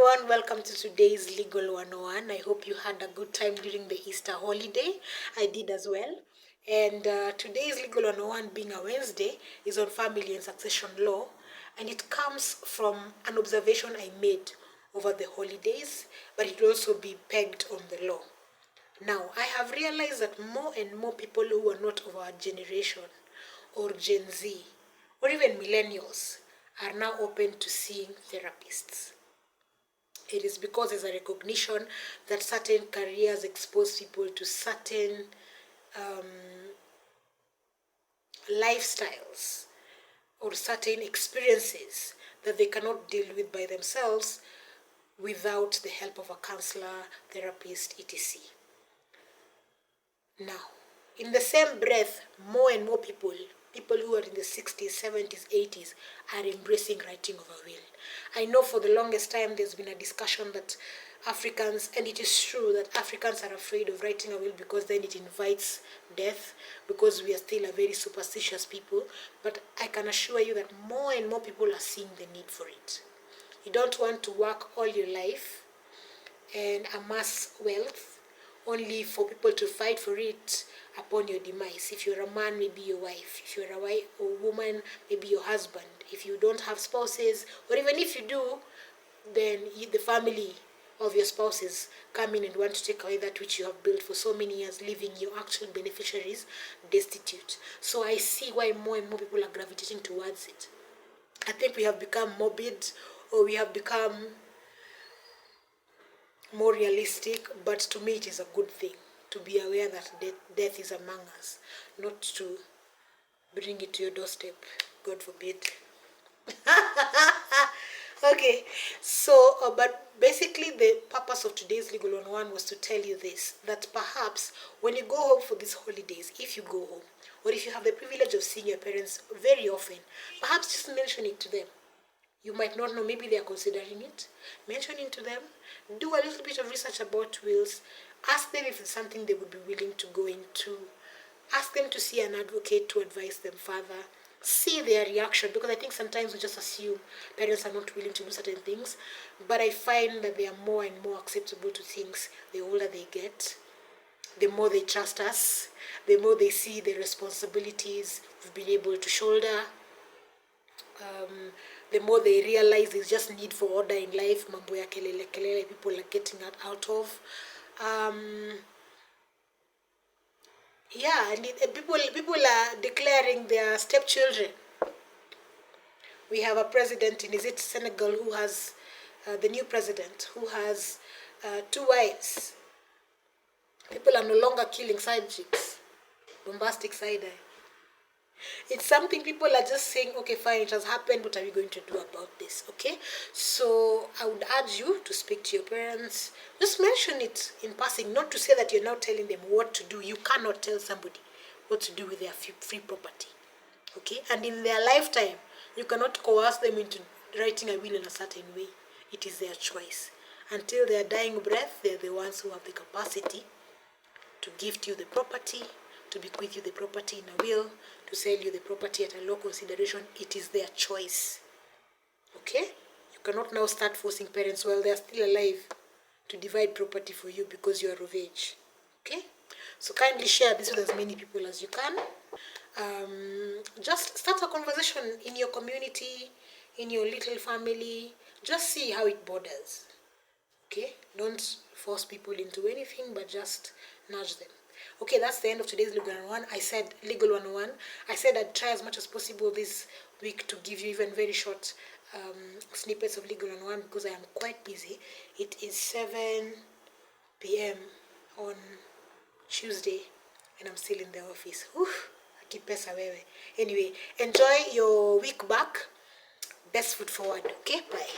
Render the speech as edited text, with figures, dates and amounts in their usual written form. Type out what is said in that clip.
everyone, welcome to today's Legal 101. I hope you had a good time during the Easter holiday. I did as well. And today's Legal 101, being a Wednesday, is on family and succession law. And it comes from an observation I made over the holidays, but it will also be pegged on the law. Now, I have realized that more and more people who are not of our generation, or Gen Z, or even millennials, are now open to seeing therapists. It is because there's a recognition that certain careers expose people to certain lifestyles or certain experiences that they cannot deal with by themselves without the help of a counselor, therapist, etc. Now, in the same breath, more and more people who are in the 60s, 70s, 80s are embracing writing of a will. I know for the longest time there's been a discussion that Africans, and it is true that Africans are afraid of writing a will because then it invites death, because we are still a very superstitious people. But I can assure you that more and more people are seeing the need for it. You don't want to work all your life and amass wealth only for people to fight for it upon your demise. If you're a man, maybe your wife. If you're a woman, maybe your husband. If you don't have spouses, or even if you do, then the family of your spouses come in and want to take away that which you have built for so many years, leaving your actual beneficiaries destitute. So I see why more and more people are gravitating towards it. I think we have become morbid, or we have become more realistic, but to me it is a good thing to be aware that death is among us, not to bring it to your doorstep, God forbid. Okay, so but basically the purpose of today's Legal 101 was to tell you this, that perhaps when you go home for these holidays, if you go home, or if you have the privilege of seeing your parents very often, perhaps just mention it to them. You might not know, maybe they are considering it. Mention it to them. Do a little bit of research about wills. Ask them if it's something they would be willing to go into. Ask them to see an advocate to advise them further. See their reaction, because I think sometimes we just assume parents are not willing to do certain things. But I find that they are more and more acceptable to things the older they get. The more they trust us, the more they see the responsibilities we've been able to shoulder. The more they realize there's just need for order in life, mambo ya kelele kelele people are getting out of. And people are declaring their stepchildren. We have a president in, is it Senegal, who has the new president, who has 2 wives. People are no longer killing side chicks, bombastic side eye. It's something people are just saying, okay, fine, it has happened, what are we going to do about this? Okay, so I would urge you to speak to your parents. Just mention it in passing, not to say that you're now telling them what to do. You cannot tell somebody what to do with their free property. Okay, and in their lifetime, you cannot coerce them into writing a will in a certain way. It is their choice. Until their dying breath, they're the ones who have the capacity to gift you the property, to bequeath you the property in a will, to sell you the property at a low consideration. It is their choice. Okay? You cannot now start forcing parents while they are still alive to divide property for you because you are of age. Okay? So kindly share this with as many people as you can. Just start a conversation in your community, in your little family. Just see how it borders. Okay? Don't force people into anything, but just nudge them. Okay, that's the end of today's Legal 101. I said Legal 101. I said I'd try as much as possible this week to give you even very short snippets of Legal 101 because I am quite busy. It is 7 p.m. on Tuesday and I'm still in the office. Akipesa wewe. Anyway, enjoy your week back. Best foot forward. Okay, bye.